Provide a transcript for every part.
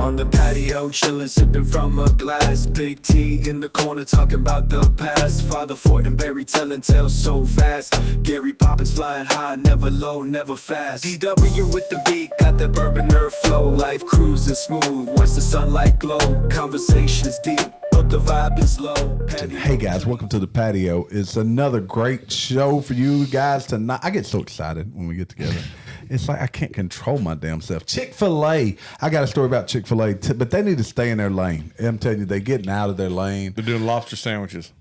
On the patio, chillin', sipping from a glass. Big T in the corner, talking about the past. Father Fortenberry telling tales so fast. Gary Poppins flying high, never low, never fast. DW with the beat, got that bourbon nerd flow. Life cruising smooth, watch the sunlight glow. Conversations deep, but the vibe is low. Hey guys, welcome to the patio. It's another great show for you guys tonight. I get so excited when we get together. It's like I can't control my damn self. Chick-Fil-A. I got a story about Chick-Fil-A, but they need to stay in their lane. I'm telling you, they're getting out of their lane. They're doing lobster sandwiches.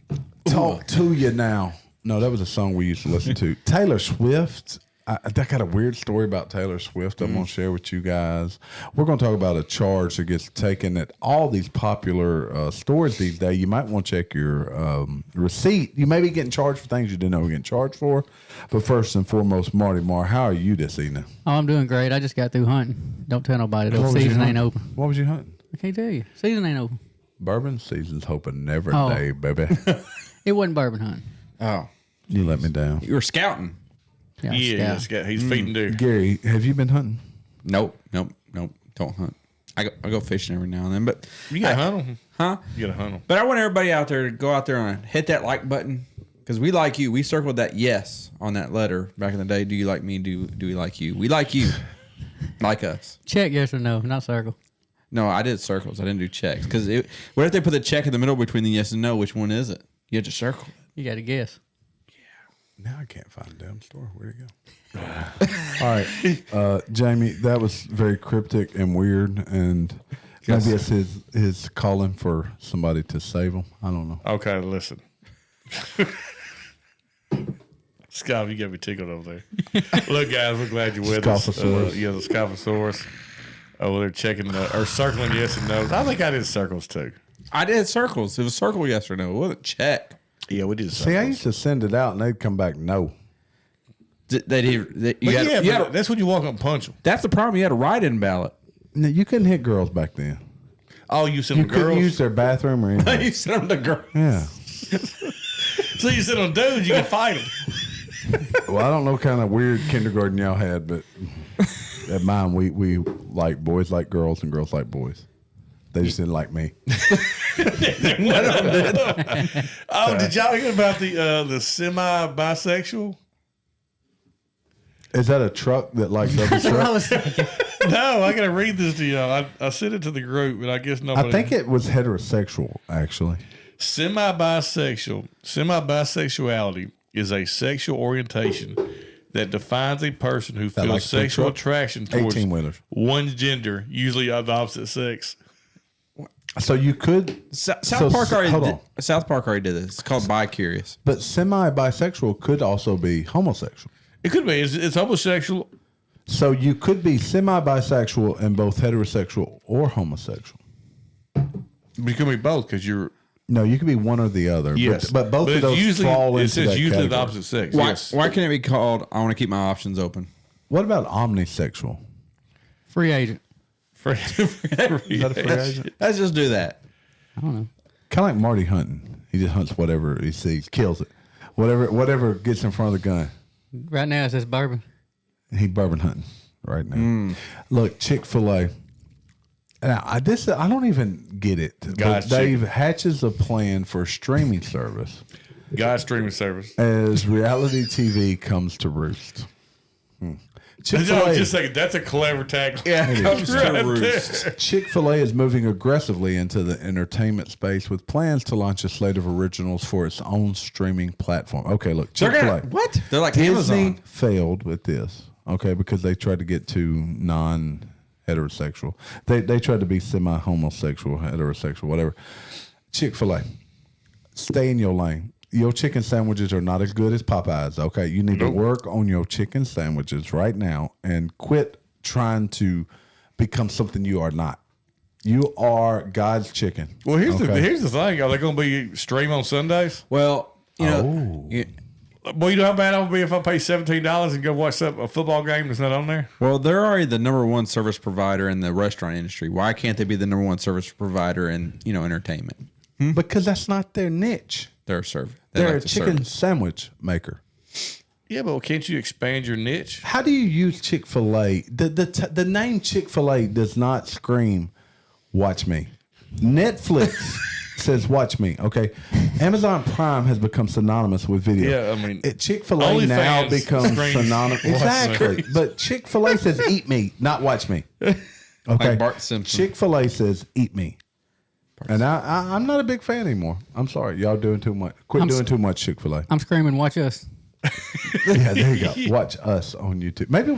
Talk to you now. No, that was a song we used to listen to. Taylor Swift. I got a weird story about Taylor Swift I'm going to share with you guys. We're going to talk about a charge that gets taken at all these popular stores these days. You might want to check your receipt. You may be getting charged for things you didn't know you were getting charged for. But first and foremost, Marty Mar, how are you this evening? Oh, I'm doing great. I just got through hunting. Don't tell nobody. The season ain't open. What was you hunting? I can't tell you. Season ain't open. Bourbon season's hoping every day, baby. It wasn't bourbon hunting. Oh. You let me down. You were scouting. Yeah, He's feeding deer. Gary, have you been hunting? Nope. Don't hunt. I go fishing every now and then, but you gotta hunt them, huh? You gotta hunt them. But I want everybody out there to go out there and hit that like button because we like you. We circled that yes on that letter back in the day. Do you like me? Do we like you? We like you, like us. Check yes or no, not circle. No, I did circles. I didn't do checks because what if they put the check in the middle between the yes and no? Which one is it? You have to circle. You got to guess. Now I can't find the damn store. Where'd it go? All right, Jamie, that was very cryptic and weird, and maybe it's his calling for somebody to save him. I don't know. Okay, listen. Scott, you got me tickled over there. Look, guys, we're glad you're with us. The Scophosaurus. Over there checking or circling yes and no. I think I did circles too. I did circles. It was circle yes or no. It wasn't check. Yeah, we did circles. See, I used to send it out, and they'd come back no. That's when you walk up and punch them. That's the problem. You had a write-in ballot. No, you couldn't hit girls back then. Oh, you sent You them girls? couldn't use their bathroom or anything. You sent them to girls. Yeah. So you sit on dudes, you can fight them. Well, I don't know what kind of weird kindergarten y'all had, but at mine, we like boys like girls and girls like boys. They just didn't like me. Oh, did y'all hear about the semi-bisexual? Is that a truck that likes other trucks? No, I got to read this to y'all. I sent it to the group, and I guess nobody. I think it was heterosexual, actually. Semi-bisexuality is a sexual orientation that defines a person who feels like sexual attraction towards 18-wheelers. one's gender, usually of the opposite sex. So you could South Park already did this. It's called bi-curious. But semi-bisexual could also be homosexual. It could be. It's homosexual. So you could be semi-bisexual and both heterosexual or homosexual. But you could be both because you're. No, you could be one or the other. Yes, but both of those fall into that usually category. the opposite sex. Why can't it be called? I want to keep my options open. What about omnisexual? Free agent. Is that a free agent? Let's just do that. I don't know. Kind of like Marty hunting. He just hunts whatever he sees, kills it. Whatever gets in front of the gun. Right now, it's just bourbon. He bourbon hunting right now. Look, Chick-Fil-A. Now, I don't even get it. But Dave hatches a plan for a streaming service. God's streaming service. As reality TV comes to roost. Chick-fil-A, just a second. That's a clever tag. Yeah, it comes to roost. Chick-fil-A is moving aggressively into the entertainment space with plans to launch a slate of originals for its own streaming platform. Okay, look, Chick-fil-A. What? They're like Disney Amazon. failed with this. Okay, because they tried to get too non-heterosexual. They tried to be semi-homosexual, heterosexual, whatever. Chick-fil-A, stay in your lane. Your chicken sandwiches are not as good as Popeyes, okay? You need to work on your chicken sandwiches right now and quit trying to become something you are not. You are God's chicken. Well, here's the thing. Are they going to be stream on Sundays? Well, you know. Well, you know how bad I would be if I pay $17 and go watch a football game that's not on there? Well, they're already the number one service provider in the restaurant industry. Why can't they be the number one service provider in, entertainment? Because that's not their niche. They're a service. They're a chicken sandwich maker. Yeah, but can't you expand your niche? How do you use Chick-fil-A? The name Chick-fil-A does not scream watch me. Netflix says watch me. Okay. Amazon Prime has become synonymous with video. Yeah, I mean, Chick-fil-A now OnlyFans becomes screams, synonymous. "Watch me." Exactly. But Chick-fil-A says eat me, not watch me. Okay. Like Bart Simpson. Chick-fil-A says eat me. And I'm not a big fan anymore. I'm sorry. Y'all doing too much. Quit doing too much Chick-fil-A. I'm screaming, watch us. Yeah, there you go. Watch us on YouTube. Maybe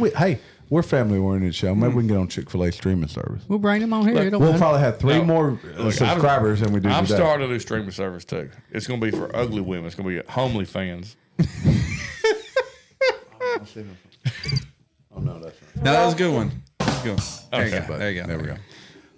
we're family-oriented show. Maybe we can get on Chick-fil-A streaming service. We'll bring them on here. It don't We'll matter. probably have 3 No, more subscribers than we do I'm today. starting a new streaming service too. It's going to be for ugly women. It's going to be homely fans. Oh, no, that's not. No, that was a good one. That's a good one. There you Okay. go. There you go. There we go.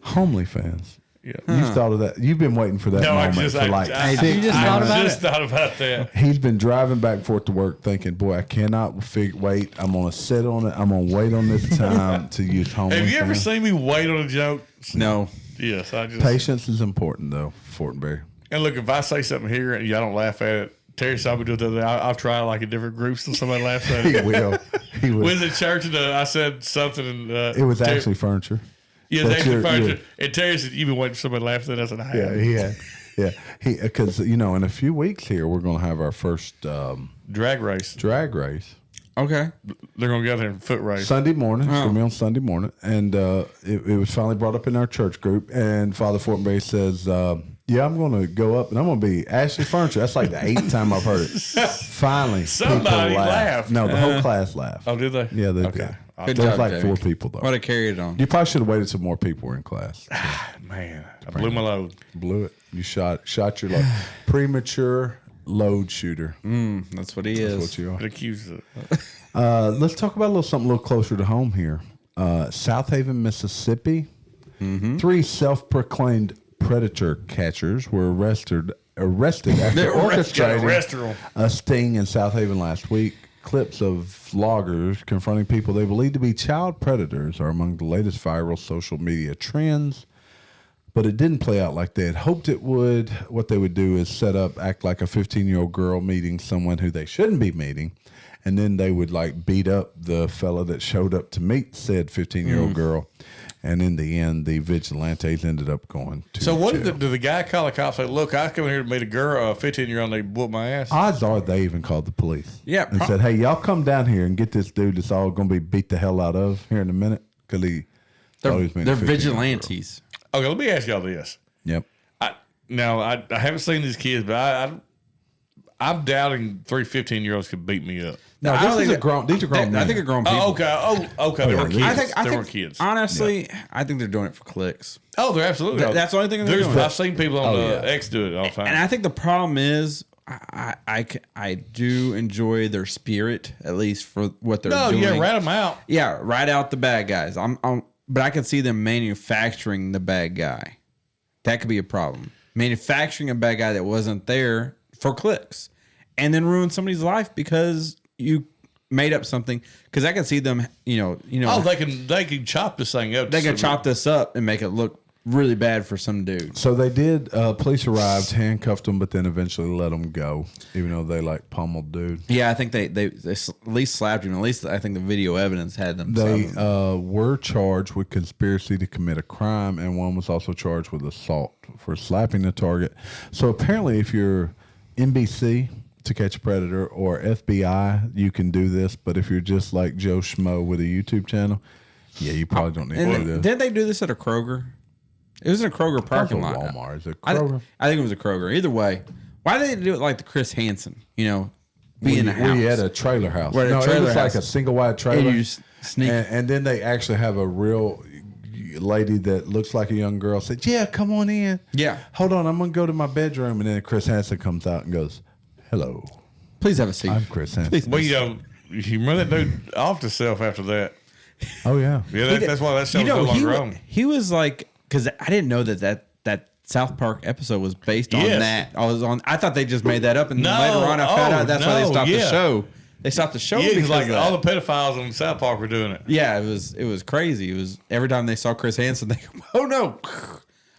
Homely fans. Yeah. You've thought of that. You've been waiting for that No, I moment just, for like I, 6 you just thought months. about just thought about that. He's been driving back and forth to work thinking, boy, I cannot wait. I'm going to sit on it. I'm going to wait on this time to use homely Have you ever fans. seen me wait on a joke? No. Yes, I just. Patience is important, though, Fortenberry. And look, if I say something here and y'all don't laugh at it, Terry saw me do it the other day. I'll try like in different groups and somebody laughs at He it. will. He will. With the church, and I said something, and It was Terry- actually furniture. yeah, it was but actually you're- furniture. And Terry said, "You've been waiting for somebody to laugh at that." I said, "I have." Yeah, he had. Yeah, because in a few weeks here we're going to have our first Drag race. drag race. Okay. They're gonna go there and foot race. Sunday morning. It's going to be on Sunday morning, and it was finally brought up in our church group. And Father Fortenberry says, "Yeah, I'm going to go up, and I'm going to be Ashley Furniture." That's like the 8th time I've heard it. Finally, Somebody people laughed. No, the whole class laughed. Oh, did they? Yeah, they Okay. did. Good There was job, like Terry. 4 people though. What to carry it on? You probably should have waited till more people were in class. Man, I blew my load. Blew it. You shot your load. Premature load shooter. That's what he That's is. what you are. Been accused of Let's talk about something a little closer to home here. South Haven, Mississippi. 3 self-proclaimed predator catchers were arrested after orchestrating restaurant. a sting in South Haven last week. Clips of vloggers confronting people they believe to be child predators are among the latest viral social media trends. But it didn't play out like they had hoped it would. What they would do is act like a 15-year-old girl meeting someone who they shouldn't be meeting. And then they would like beat up the fella that showed up to meet said 15-year-old girl. And in the end, the vigilantes ended up going to So what jail. did the guy call the cops? Say, look, I come here to meet a girl, a 15-year-old, and they whooped my ass. Odds are they even called the police. Yeah, And said, hey, y'all come down here and get this dude that's all going to be beat the hell out of here in a minute. Because he thought he was meeting They're a 15-year-old girl. vigilantes. Okay, let me ask y'all this. Yep. I haven't seen these kids, but I'm doubting 3 15-year-olds could beat me up. No, I don't these think are grown. These are grown men. I think they're grown people. Oh, okay. Okay. They yeah, were these- kids. I They think were kids. Honestly, I think they're doing it for clicks. Oh, they're absolutely. That's the only thing they're doing. I've seen people on yeah. X do it all the time. And I think the problem is, I do enjoy their spirit, at least for what they're doing. yeah, rat them out. Yeah, rat out the bad guys. But I can see them manufacturing the bad guy. That could be a problem. Manufacturing a bad guy that wasn't there for clicks, and then ruin somebody's life because you made up something. Because I can see them, Oh, they can chop this thing up. they can chop this up and make it look really bad for some dude. So they did. Police arrived, handcuffed them, but then eventually let them go, even though they like pummeled dude. Yeah, I think they at least slapped him. At least I think the video evidence had them. They slap him. were charged with conspiracy to commit a crime, and one was also charged with assault for slapping the target. So apparently, if you're NBC, To Catch a Predator, or FBI, you can do this. But if you're just like Joe Schmo with a YouTube channel, yeah, you probably don't need to do And this. did they do this at a Kroger? It was in a Kroger parking lot. Walmart. Is it I Kroger? think it was a Kroger. Either way, why did they do it like the Chris Hansen? Be in a house. We had a trailer house. We're at a No, trailer it was like house. a single wide trailer. And you just sneak. And then they actually have a real lady that looks like a young girl said, yeah, come on in. Yeah. Hold on, I'm going to go to my bedroom. And then Chris Hansen comes out and goes, hello, Please have a seat. I'm Chris Hansen. Well, you run that dude off the self after that. Oh, yeah. Yeah, that's why that show was no longer on. he was like, because I didn't know that South Park episode was based on Yes. that. I thought they just made that up, and No. later on I found Oh, out that's why they no, stopped the yeah. show. They stopped the show Yeah, because because like of that. all the pedophiles on South Park were doing it, Yeah, it was crazy. It was every time they saw Chris Hansen, they go, oh no.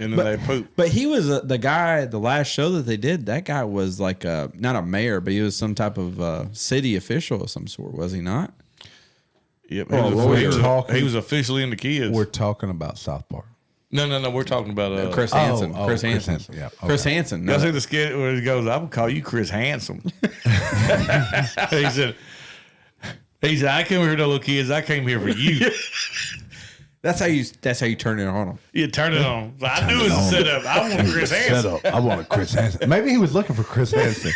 and then they poop. But he was the guy. The last show that they did, that guy was like not a mayor, but he was some type of city official of some sort, was he not? Yep, Oh, he we're talking- was officially in the kids. We're talking about South Park. No. We're talking about Chris Hansen. Chris Chris Hansen. Hansen, yeah, okay. Chris Hansen. Y'all No. see the skit where he goes, "I will call you Chris Handsome." he said, "I came here to little kids. I came here for you." That's how you turn it on him. You turn it on. So I knew it was a setup. I want Chris Hansen. Set up. I want a Chris Hansen. Maybe he was looking for Chris Hansen.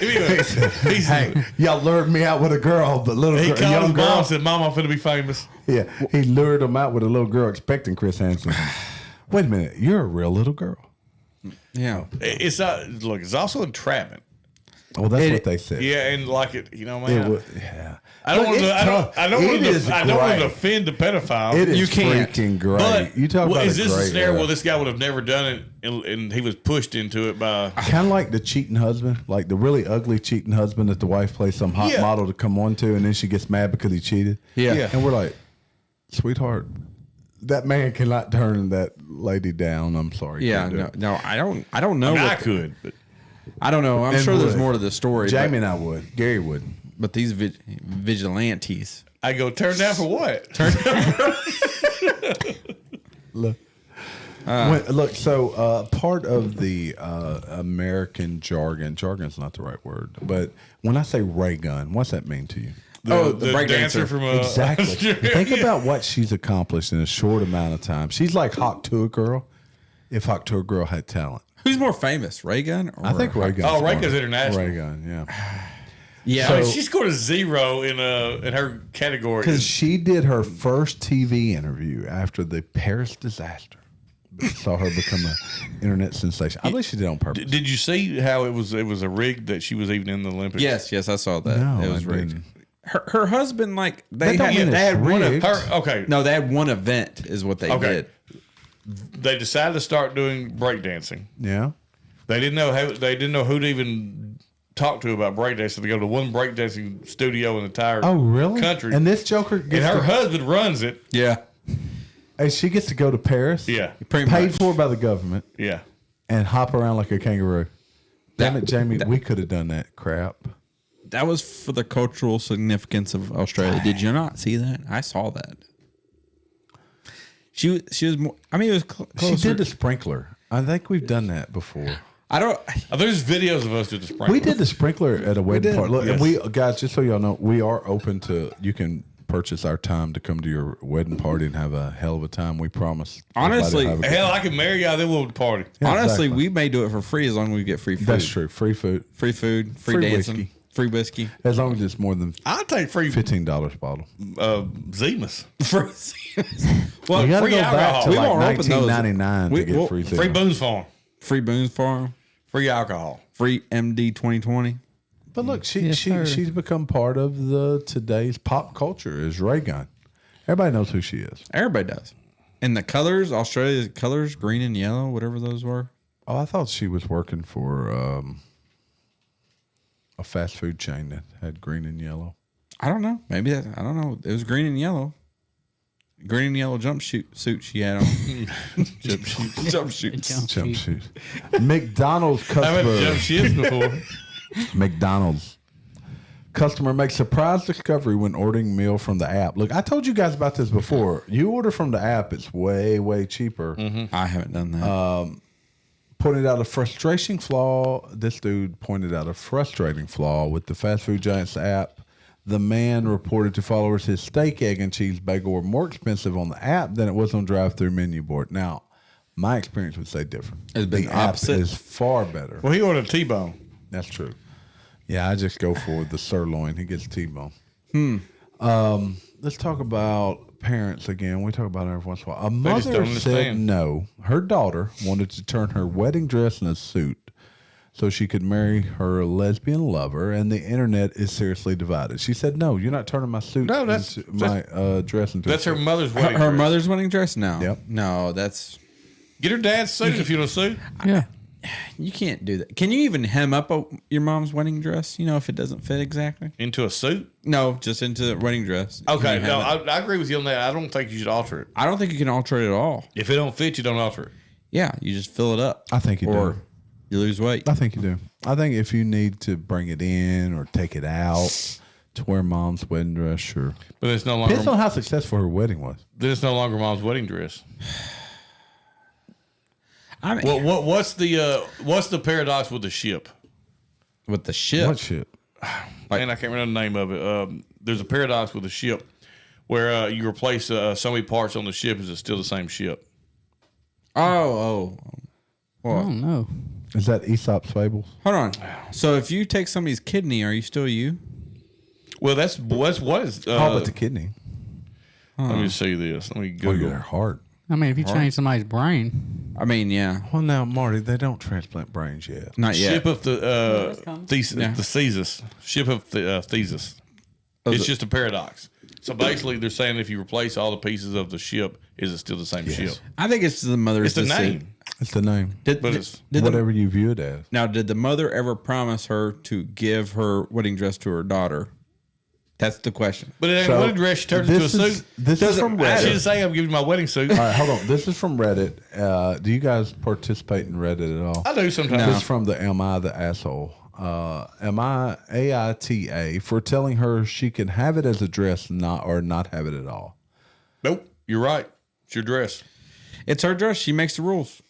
He said, Hey, y'all lured me out with a girl, but little he girl, called young his mom girl. and said, "Mom, I'm finna be famous." Yeah, he lured him out with a little girl, expecting Chris Hansen. Wait a minute, you're a real little girl. Yeah. It's look. It's also entrapment. Well, that's what they said. Yeah, and like it, you know, It man. was, yeah. I don't Look, want to. it's tough. I don't want It is to. I don't want to great. offend the pedophile. It is You can't. freaking great. But You talk about is this a great scenario era. where this guy would have never done it, and he was pushed into it by? Kind of like the cheating husband, like the really ugly cheating husband that the wife plays some hot Yeah. model to come on to, and then she gets mad because he cheated. Yeah. Yeah. And we're like, sweetheart, that man cannot turn that lady down. I'm sorry. Yeah. Can't do it. No. I don't know. I What, could, but I don't know. I'm And sure there's would. more to the story. Jamie and I would. Gary wouldn't. But these vigilantes. I go turn down for what? Look. Look, so part of the American jargon's not the right word, but when I say Raygun, what's that mean to you? The the break dancer dancer. from Exactly. Australia. Think about what she's accomplished in a short amount of time. She's like Hawk Tuah Girl, if Hawk Tuah Girl had talent. Who's more famous, Raygun? Or I think Raygun. Oh, Raygun's international. Raygun, yeah. Yeah. I mean, she scored a 0 in her category. Because she did her first TV interview after the Paris disaster. Saw her become an internet sensation. I believe she did it on purpose. Did you see how it was a rig that she was even in the Olympics? yes, I saw that. No, it was I rigged. didn't. Her husband, like they That don't mean had it's one. rigged. Okay. No, they had one event, is what they Okay. did. They decided to start doing breakdancing. Yeah. They didn't know who to even talk to about breakdancing. So they go to one breakdancing studio in the entire Oh, really? country. And this Joker And gets her to, husband runs it. Yeah, and she gets to go to Paris. Yeah. pretty Paid much. for by the government Yeah. and hop around like a kangaroo. Damn it, Jamie, that- we could have done that crap. That was for the cultural significance of Australia. Did you not see that? I saw that. She was more. I mean, it was closer. She did the sprinkler. I think we've done that before. I don't. Oh, there's videos of us do the sprinkler. We did the sprinkler at a wedding did. party. Look, and Yes. we guys, just so y'all know, we are open to. You can purchase our time to come to your wedding party and have a hell of a time. We promise. Honestly, everybody to have a good Hell, I can marry y'all. Then we'll party. Yeah, Honestly, exactly. we may do it for free as long as we get free food. That's true. Free food, Free food, free, Free dancing, whiskey. free whiskey. as long as it's more than I'll take free $15 a bottle. Zemas. Well, You got to free go back alcohol. to We like won't open those. 1999 We- to get we'll- free. Free Zima. Boone's Farm. free Boone's Farm, Free alcohol. free MD 2020. But look, Yes, sir. she's become part of the today's pop culture. Is Raygun? Everybody knows who she is. Everybody does. And the colors, Australia's colors, green and yellow, whatever those were. Oh, I thought she was working for a fast food chain that had green and yellow. I don't know. Maybe that. I don't know. It was green and yellow. Green and yellow suit she had on. Jumpsuit. Jumpsuit. McDonald's I haven't customer. jumped ships before. McDonald's customer makes surprise discovery when ordering meal from the app. Look, I told you guys about this before. You order from the app, it's way cheaper. I haven't done that. Pointed out a frustrating flaw. This dude pointed out a frustrating flaw with the fast food giant's app. The man reported to followers his steak, egg, and cheese bagel were more expensive on the app than it was on drive-through menu board. Now, my experience would say different. It's been the app opposite. is far better. Well, he ordered a T-bone. That's true. Yeah, I just go for the sirloin. He gets T-bone. Let's talk about parents again. We talk about it every once in a while. A just mother don't said understand. no. Her daughter wanted to turn her wedding dress in a suit so she could marry her lesbian lover, and the internet is seriously divided. She said, "No, you're not turning my suit. No, that's- into my dress into. That's a her suit." mother's wedding Her dress. mother's wedding dress? No. Yep. No, that's. Get her dad's suit if you don't suit. Yeah. You can't do that. Can you even hem up your mom's wedding dress? You know, if it doesn't fit exactly? Into a suit. No, just into the wedding dress. Can Okay, you no, hem it? I agree with you on that. I don't think you should alter it. I don't think you can alter it at all. If it don't fit, you don't alter it. Yeah, you just fill it up. I think you or do. you lose weight. I think you do. I think if you need to bring it in or take it out to wear mom's wedding dress, sure. But it's no longer. Depends on how successful her wedding was. Then it's no longer mom's wedding dress. I mean, What's the paradox with the ship? with the ship. What shit? And I can't remember the name of it. There's a paradox with the ship where you replace so many parts on the ship. Is it still the same ship? I Well, don't know. Is that Aesop's Fables? hold on. So if you take somebody's kidney, are you still you? Well, that's what is. How about the kidney? Let me see this. Let me Or Google. your heart? I mean, if you change somebody's brain, I mean, yeah, Well, now, Marty, they don't transplant brains yet. not yet. Ship of the Thesis. Yeah. The Thesis. Ship of the Thesis. It's just a paradox. So basically, they're saying if you replace all the pieces of the ship, is it still the same ship? I think it's the mother's It's the decision. name. It's the name. Did the, Whatever you view it as. now, did the mother ever promise her to give her wedding dress to her daughter? That's the question. But it ain't So, a wedding dress. She turns into a this is- suit. this is from I Reddit. didn't say I'm giving you my wedding suit. All right, hold on. This is from Reddit. Do you guys participate in Reddit at all? I do sometimes. This is from the Am I the Asshole? Am I AITA for telling her she can have it as a dress or not have it at all? Nope. You're right. It's your dress. It's her dress. She makes the rules.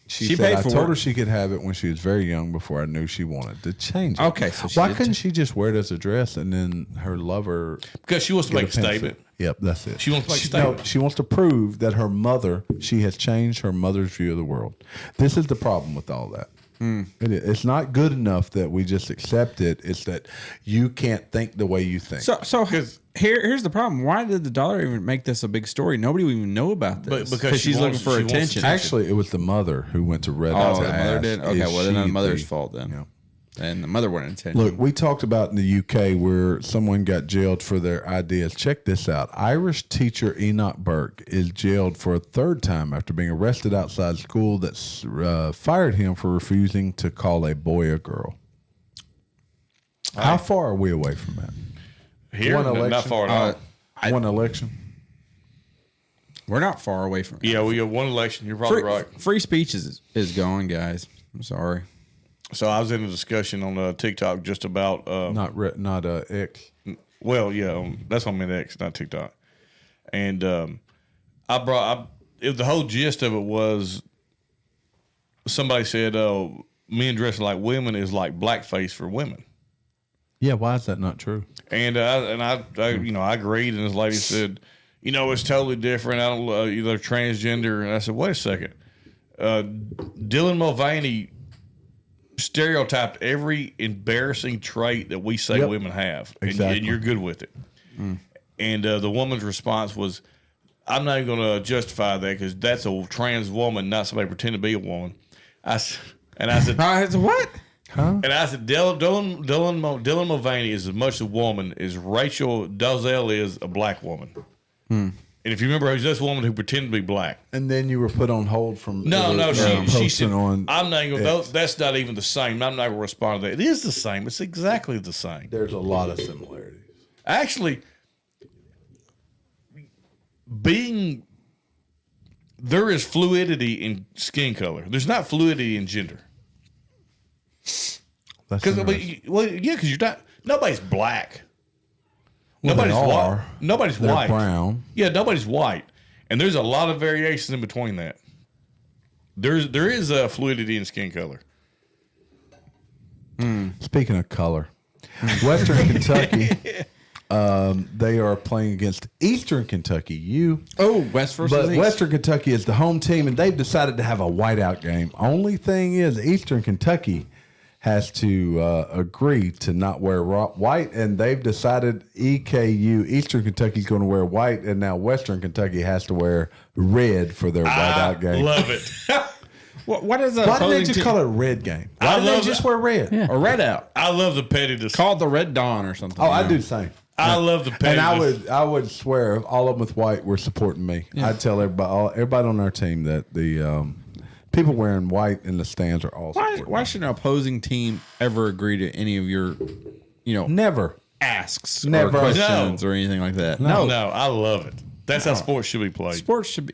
She said, paid I for told it. her she could have it when she was very young before I knew she wanted to change it. Okay, so she why did couldn't she just wear it as a dress and then her lover Because she wants to get make a statement. pantsuit? Yep, that's it. She wants to make a No, statement. she wants to prove that she has changed her mother's view of the world. This is the problem with all that. It's not good enough that we just accept it. It's that you can't think the way you think. So here's the problem. Why did the daughter even make this a big story? Nobody would even know about this. Because she's looking for attention. Actually, it was the mother who went to Reddit. Oh, to the mother ask, did? Okay, is well, then the she mother's fault then. Yeah. And the mother wanted attention. Look, we talked about in the UK where someone got jailed for their ideas. Check this out. Irish teacher Enoch Burke is jailed for a third time after being arrested outside school that fired him for refusing to call a boy a girl. How far are we away from that? Here, One not election. far at all. One election? We're not far away from it. Yeah, we have one election. You're probably right. Free speech is going, guys. I'm sorry. So I was in a discussion on TikTok just about. Not X. Well, yeah, that's what I meant, X, not TikTok. And the whole gist of it was somebody said, men dressing like women is like blackface for women. Yeah, why is that not true? And I agreed. And this lady said, it's totally different. I don't, they're transgender. And I said, wait a second. Dylan Mulvaney stereotyped every embarrassing trait that we say women have. Exactly. And you're good with it. And the woman's response was, I'm not even going to justify that because that's a trans woman, not somebody pretending to be a woman. I said, What? Huh? and I said, Dylan Mulvaney is as much a woman as Rachel Dolezal is a black woman. And if you remember, it was this woman who pretended to be black. And then you were put on hold from No, she posting said, on. I'm not even. X. That's not even the same. I'm not going to respond to that. It is the same. It's exactly the same. There's a lot of similarities. Actually, there is fluidity in skin color. There's not fluidity in gender. That's Because interesting. because you're not. Nobody's black. Well, Nobody's they white. are. Nobody's They're white. brown. Yeah, nobody's white, and there's a lot of variations in between that. There is a fluidity in skin color. Speaking of color, Western Kentucky, they are playing against Eastern Kentucky. West versus But East. Western Kentucky is the home team, and they've decided to have a whiteout game. Only thing is, Eastern Kentucky has to agree to not wear white, and they've decided Eastern Kentucky is going to wear white, and now Western Kentucky has to wear red for their whiteout game. Love it. What is Why did they just call it a red game? Why I did they love just it. wear red? Yeah. a red out? I love the pettiness. Called the Red Dawn or something. Oh, I do the same. I love the pettiness. And I would swear if all of them with white were supporting me. I'd tell everybody on our team that the people wearing white in the stands are all supporting Why me. should an opposing team ever agree to any of your, Never. asks Never. or questions or anything like that? No, I love it. That's how sports should be played. Sports should be,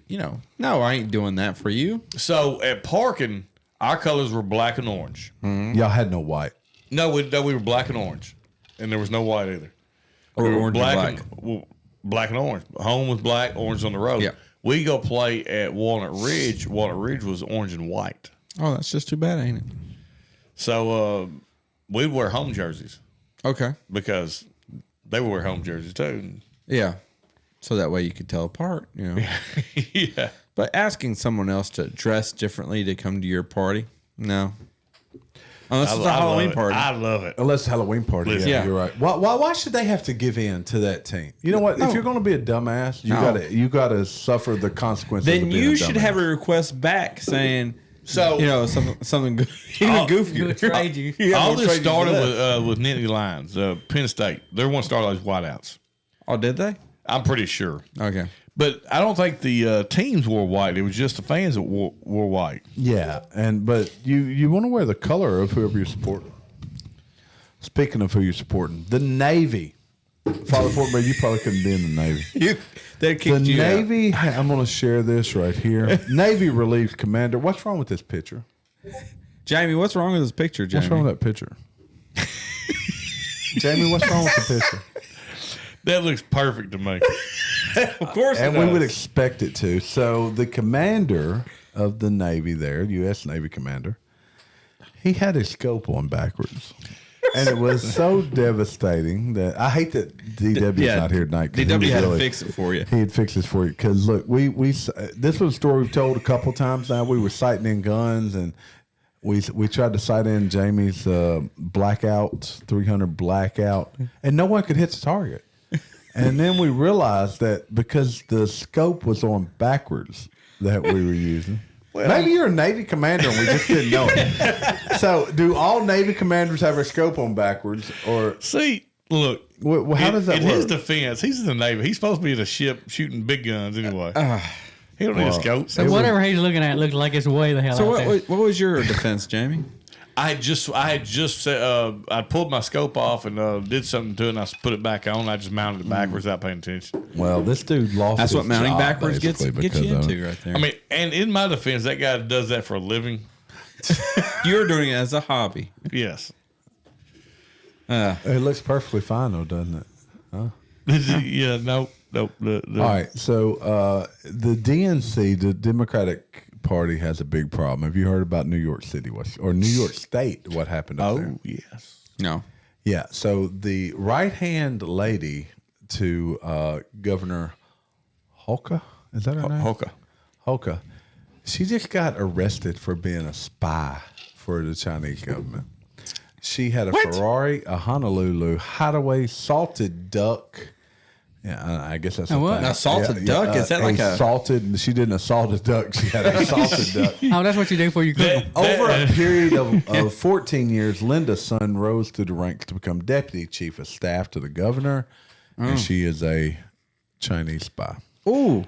no, I ain't doing that for you. So at parking, our colors were black and orange. Y'all had no white. No, we were black and orange, and there was no white either. Or We were orange and black. black and orange. Home was black, orange on the road. Yeah. We go play at Walnut Ridge. Walnut Ridge was orange and white. Oh, that's just too bad, ain't it? So we'd wear home jerseys Okay. because they would wear home jerseys too. Yeah. So that way you could tell apart, you know. Yeah. But asking someone else to dress differently to come to your party, no. Unless it's a Halloween party. I love it. Unless Halloween party, Listen. yeah, Yeah. you're right. Why should they have to give in to that team? You know what? If you're going to be a dumbass, you gotta suffer the consequences. Then of being you a should dumbass. have a request back saying, So you know, something even goofier. We'll trade you. Yeah, all we'll this trade you for started that. with Nittany Lions, Penn State. They're one started as whiteouts. Oh, did they? I'm pretty sure. Okay. But I don't think the teams wore white. It was just the fans that wore white. Yeah, but you want to wear the color of whoever you're supporting. Speaking of who you're supporting, the Navy. Father Fortenberry, you probably couldn't be in the Navy. They The kicked you out. Navy, I'm going to share this right here. Navy relieves commander. What's wrong with this picture? Jamie, what's wrong with this picture, Jamie? What's wrong with that picture? Jamie, what's wrong with the picture? That looks perfect to me. Of course And we would expect it to. So the commander of the Navy there, U.S. Navy commander, he had his scope on backwards. And it was so devastating that I hate that DW's not here tonight. 'cause he DW would had to really- fix it for you. He'd fix this for you because look, this was a story we've told a couple times now. We were sighting in guns and we tried to sight in Jamie's blackout 300 blackout, and no one could hit the target. And then we realized that because the scope was on backwards that we were using. Maybe you're a Navy commander and we just didn't know it. So, do all Navy commanders have their scope on backwards, or See, look. how does that in work? his defense, he's in the Navy. He's supposed to be in a ship shooting big guns anyway. He don't need a scope. So whatever he's looking at looks like it's way the hell So out there. what was your defense, Jamie? I had just said I pulled my scope off and did something to it, and I put it back on. I just mounted it backwards without paying attention. Well, this dude lost. That's his what mounting job, backwards gets basically, you because of into it. right there. I mean, and in my defense, that guy does that for a living. You're doing it as a hobby. Yes. It looks perfectly fine, though, doesn't it? Yeah. No. All right. So the DNC, the Democratic Party, has a big problem. Have you heard about New York City or New York State? What happened up there? Oh yes. No. Yeah. So the right-hand lady to Governor Holka, is that her name? Hoka. Holka. She just got arrested for being a spy for the Chinese government. She had a Ferrari, a Honolulu, hideaway, salted duck. Yeah, I guess that's A a what? thing. A salted duck? Is that like a- salted? She didn't assault a duck. She had a salted duck. Oh, that's what you do before you cook them. Over a period of 14 years, Linda's son rose through the ranks to become deputy chief of staff to the governor, and she is a Chinese spy. Ooh.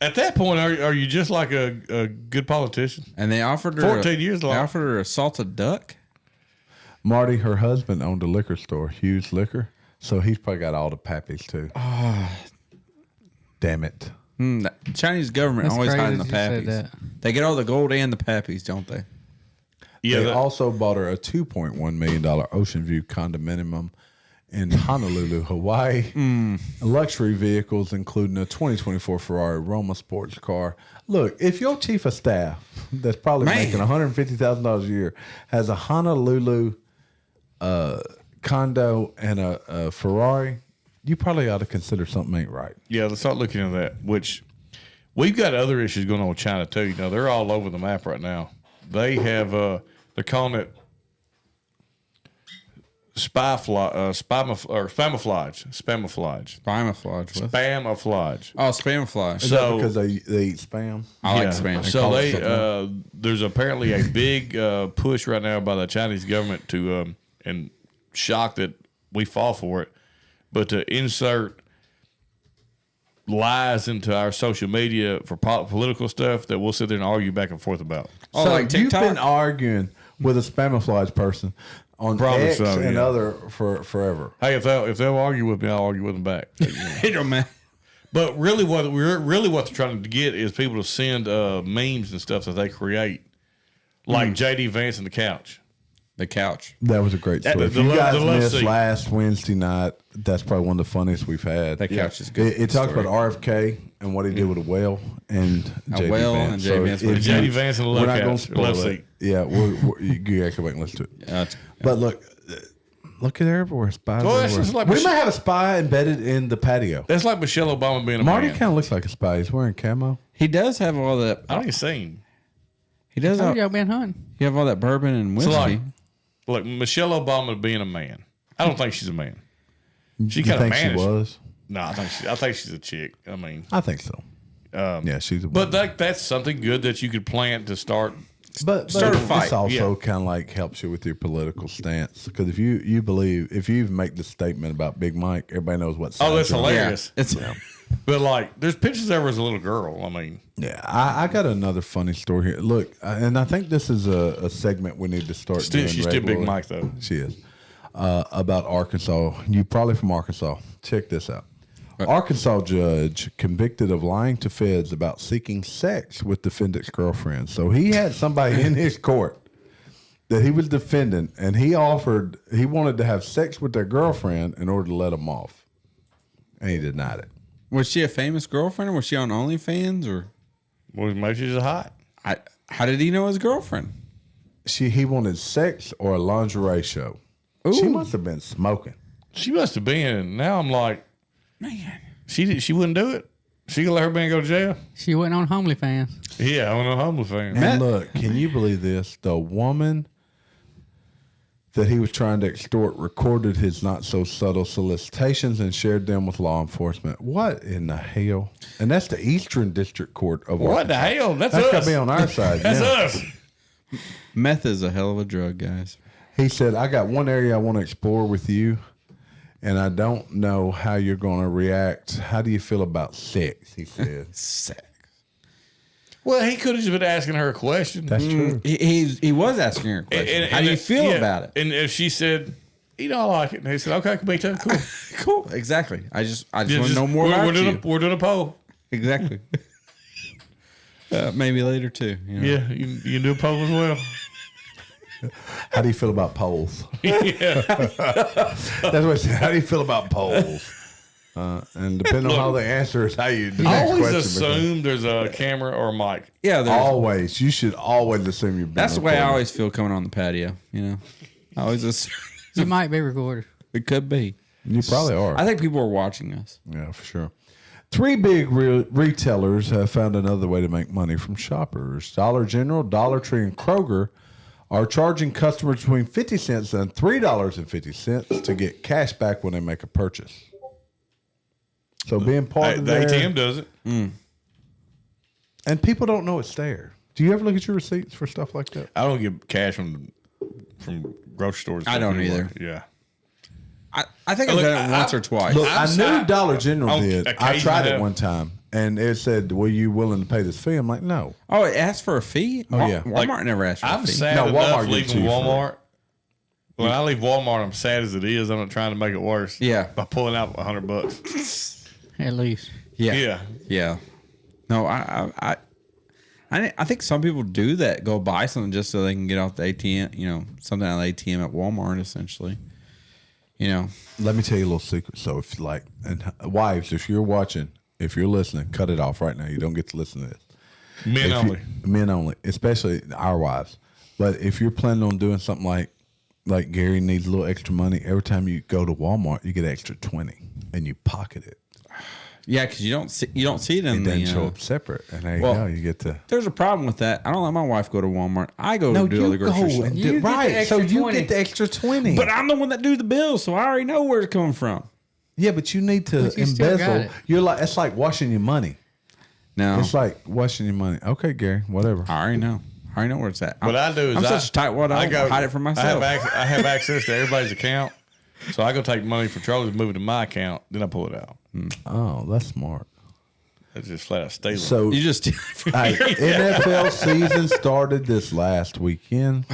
At that point, are you just like a good politician? And they offered her 14 years They long. offered her a salted duck. Marty, her husband, owned a liquor store, Hughes Liquor, so he's probably got all the pappies too. Damn it. The Chinese government That's always crazy hiding the that you said pappies. that. They get all the gold and the pappies, don't they? Yeah. They also bought her a $2.1 million Ocean View condominium in Honolulu, Hawaii. Luxury vehicles, including a 2024 Ferrari Roma sports car. Look, if your chief of staff, that's probably Man. making $150,000 a year, has a Honolulu condo and a Ferrari, you probably ought to consider something ain't right. Yeah, let's start looking at that. Which we've got other issues going on with China too. You know, they're all over the map right now. They have they're calling it spamiflage. Oh, spamiflage. Is that because they eat spam? I like spam. So call it they something there's apparently a big push right now by the Chinese government to and shocked that we fall for it, but to insert lies into our social media for political stuff that we'll sit there and argue back and forth about. Oh, so like you've TikTok? been arguing with a spamiflage person on Probably X so, and yeah. other for forever. Hey, if they'll argue with me, I'll argue with them back. It don't matter. But really, what they're trying to get is people to send memes and stuff that they create, like JD Vance and the couch. The couch. That was a great story. If the you love- guys the love missed seat. last Wednesday night, that's probably one of the funniest we've had. That couch is good. It talks about RFK and what he did with a whale and JD whale and Vance. J.D. Vance. if J.D. you- Vance and the we're not lookout. going to spoil Left it. seat. Yeah, you guys can wait and listen to it. That's- But look at everywhere. Spies Well, that's everywhere. just like we Mich- might have a spy embedded in the patio. That's like Michelle Obama being a Marty man. kind of looks like a spy. He's wearing camo. He does have all that. I don't even see him. He does. Oh, Have, y'all been hunting? you have all that bourbon and So whiskey. like, look, Michelle Obama being a man. I don't think she's a man. She You kind of think she managed. was? No, I think she's a chick. I mean, I think so. Yeah, she's a but that's something good that you could plant to start. But Start a this fight, also yeah. kind of like helps you with your political stance because if you believe if you make the statement about Big Mike, everybody knows what. Oh, side that's you're on. hilarious. It's But like, there's pictures of her as a little girl. I mean, Yeah, I got another funny story here. Look, and I think this is a segment we need to start. doing she's still Big regularly. Mike though. She is. About Arkansas. You probably from Arkansas. Check this out. Arkansas judge convicted of lying to feds about seeking sex with defendant's girlfriend. So he had somebody in his court that he was defending, and he wanted to have sex with their girlfriend in order to let him off. And he denied it. Was she a famous girlfriend, or was she on OnlyFans, or Well, maybe she's hot. how did he know his girlfriend? He wanted sex or a lingerie show. She must have been smoking. She must have been. Now I'm like, Man, she wouldn't do it. She gonna let her man go to jail? She wasn't on Homely Fans. Yeah, I want a homeless fan. And look, can you believe this? The woman that he was trying to extort recorded his not so subtle solicitations and shared them with law enforcement. What in the hell? And that's the Eastern District Court of What the Arkansas. hell? That's That's got us. to be on our side. That's yeah. us. meth is a hell of a drug, guys. He said, I got one area I want to explore with you, and I don't know how you're going to react. How do you feel about sex? He said. Sex. Well, he could have just been asking her a question. That's true. He was asking her a question. How do you feel yeah, about it? And if she said, I like it, and he said, okay, me too, cool. Cool. Exactly. I just want Just- to know more we're about doing you. we're doing a poll. Exactly. Maybe later too. You know? Yeah, you can do a poll as well. How do you feel about polls? Yeah. That's what I said. How do you feel about polls? And depending on how they answer is how you do I next always question. assume there's a camera or a mic. Yeah. there's- Always. You should always assume you're being That's the way I recorded. always feel coming on the patio. You know, I always assume She might be recorded. it could be. You probably are. I think people are watching us. Yeah, for sure. 3 big retailers have found another way to make money from shoppers. Dollar General, Dollar Tree, and Kroger are charging customers between 50 cents and $3.50 to get cash back when they make a purchase. So being part of The their, ATM does it. and people don't know it's there. Do you ever look at your receipts for stuff like that? I don't get cash from grocery stores. I don't either. Yeah. I think I've Look, done it once or twice. Look, I'm I knew sorry. Dollar General On did. I occasion tried I it have. one time, and it said, "Were you willing to pay this fee?" I'm like, "No." Oh, it asked for a fee? Oh, yeah. Walmart never asked for a I'm fee. sad No, enough Walmart gives leaving you for it. Walmart. When I leave Walmart, I'm sad as it is. I'm not trying to make it worse. Yeah. By pulling out $100. At least. Yeah. Yeah. Yeah. No, I think some people do that. Go buy something just so they can get off the ATM. You know, something out of the ATM at Walmart, essentially. You know, Let me tell you a little secret. So if like, and wives, if you're watching, if you're listening, cut it off right now. You don't get to listen to this. Men If you- only. men only, especially our wives. But if you're planning on doing something like Gary needs a little extra money, every time you go to Walmart, you get extra 20 and you pocket it. yeah, because you don't see it in It the. doesn't show up separate. And there you well, go. You get to. There's a problem with that. I don't let my wife go to Walmart. I go to do all the grocery stuff. and You get the right. So extra you 20. get the extra 20. But I'm the one that do the bills, so I already know where it's coming from. yeah, but you need to But you still got embezzle. it. You're like, it's like washing your money. No, It's like washing your money. Okay, Gary, whatever. I already know. I already know where it's at. What I do is I'm such a tightwad. I go hide it from myself. I have access to everybody's account. So I go take money from Charlie's and move it to my account. Then I pull it out. Oh, that's smart. It's just flat out stealing. So You just Hey, NFL season started this last weekend.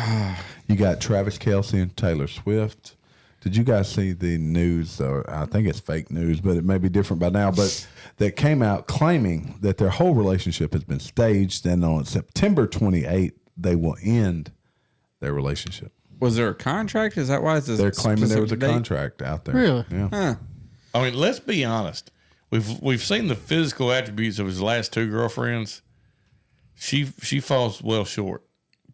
You got Travis Kelce and Taylor Swift. Did you guys see the news? Or I think it's fake news, but it may be different by now. But that came out claiming that their whole relationship has been staged, and on September 28th, they will end their relationship. Was there a contract? Is that why it's a They're claiming there was a specific date? contract out there. Really? Yeah. Huh. I mean, let's be honest. We've seen the physical attributes of his last two girlfriends. She falls well short.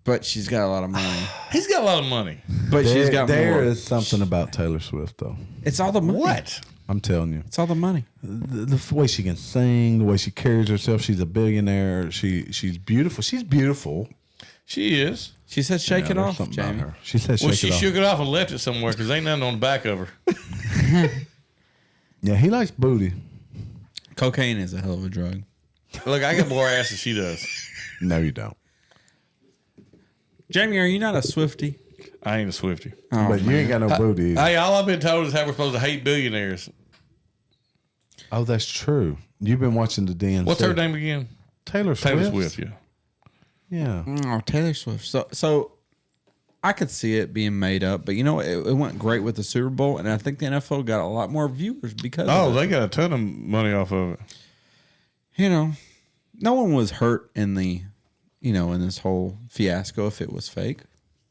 But she's got a lot of money. He's got a lot of money. But she's got There more. is something about Taylor Swift, though. It's all the money. What? I'm telling you. It's all the money. The way she can sing, the way she carries herself, she's a billionaire. She's beautiful. She's beautiful. She is. She said, "Shake it There's off, something about Jamie." her. She said, Well, "Shake she it off." shook it off and left it somewhere because ain't nothing on the back of her. Yeah, he likes booty. Cocaine is a hell of a drug. Look, I got more ass than she does. No, you don't. Jamie, are you not a Swiftie? I ain't a Swiftie. Oh, But you ain't got no booty either. Hey, all I've been told is how we're supposed to hate billionaires. Oh, that's true. You've been watching the DNC. What's her name again? Taylor Swift. Taylor Swift, yeah. Yeah. Oh, Taylor Swift. So I could see it being made up, but you know, it went great with the Super Bowl, and I think the NFL got a lot more viewers because Oh, of it. they got a ton of money off of it. You know, no one was hurt in in this whole fiasco if it was fake.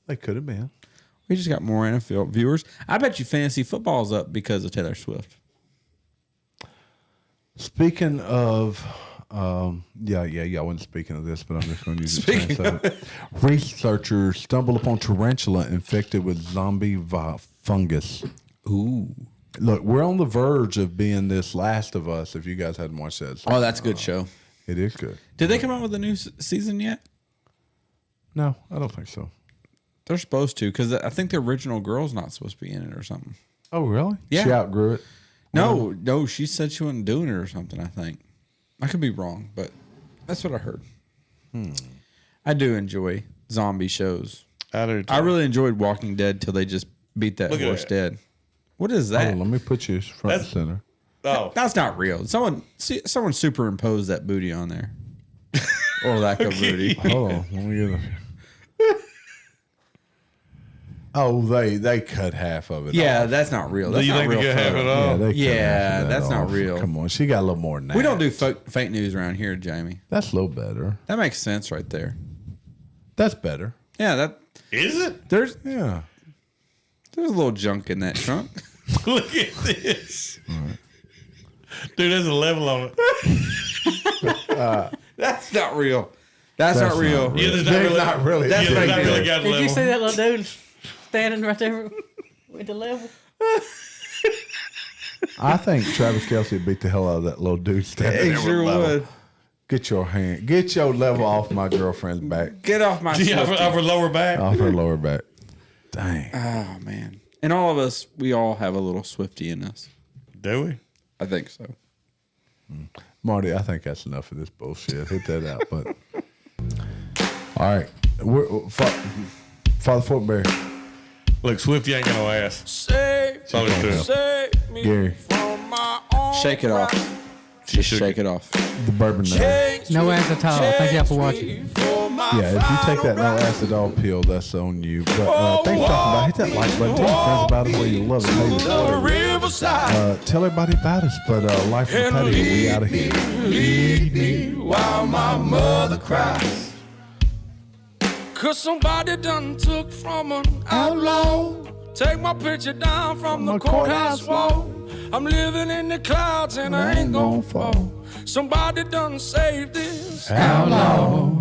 They could have been. We just got more NFL viewers. I bet you fantasy football's up because of Taylor Swift. Speaking of, I wasn't speaking of this, but I'm just going to use it. So, researchers stumble upon tarantula infected with zombie fungus. Ooh. Look, we're on the verge of being this Last of Us. If you guys hadn't watched that, Oh, that's a good show. it is good. Did they come out with a new season yet? No, I don't think so. They're supposed to, because I think the original girl's not supposed to be in it or something. Oh, really? Yeah. She outgrew it. No, she said she wasn't doing it or something, I think. I could be wrong, but that's what I heard. I do enjoy zombie shows. I do too. I really enjoyed Walking Dead till they just beat that Look at horse that. dead. What is Oh, that? let me put you front and That's- center. Oh, That's not real. Someone superimposed that booty on there. Or lack of booty. Hold on. Let me get a... Oh, they cut half of it Yeah, off. that's not real. do That's you not think they real. get half photo. it Yeah, off? they cut Yeah, half of that that's not off. real. Come on, she got a little more than that. We don't do fake news around here, Jamie. That's a little better. That makes sense right there. That's better. Yeah, that Is it? there's Yeah. a little junk in that trunk. Look at this. Dude, there's a level on it. That's not real. That's not That's real. not Yeah, there's They're not really. That's yeah, there's fake not really news. got a Did level. you see that little dude standing right there with the level? I think Travis Kelce beat the hell out of that little dude standing He there. sure with level. would. Get your level off my girlfriend's back, Get off my Yeah, Swiftie. off her lower back. off her lower back. Dang. Oh man. And all of us, we all have a little Swiftie in us. Do we? I think so. Marty, I think that's enough of this bullshit. Hit that out. But all right, Father Fortenberry, Look, Swifty ain't got no ass. That's all he's doing. Gary, Shake it off. Just shake it off. the Bourbon Nerd. No ass at all. Thank y'all for watching. Yeah, if you take that no acid all pill, that's on you. But thanks for stopping by. Hit that like button. Tell your friends about it, whether you love it, hate it, whatever. Tell everybody about us. But life from the patio, we out of here. Lead me while my mother cries. 'Cause somebody done took from an outlaw. Take my picture down from the courthouse wall. I'm living in the clouds and I ain't gon' fall. Somebody done saved this Outlaw.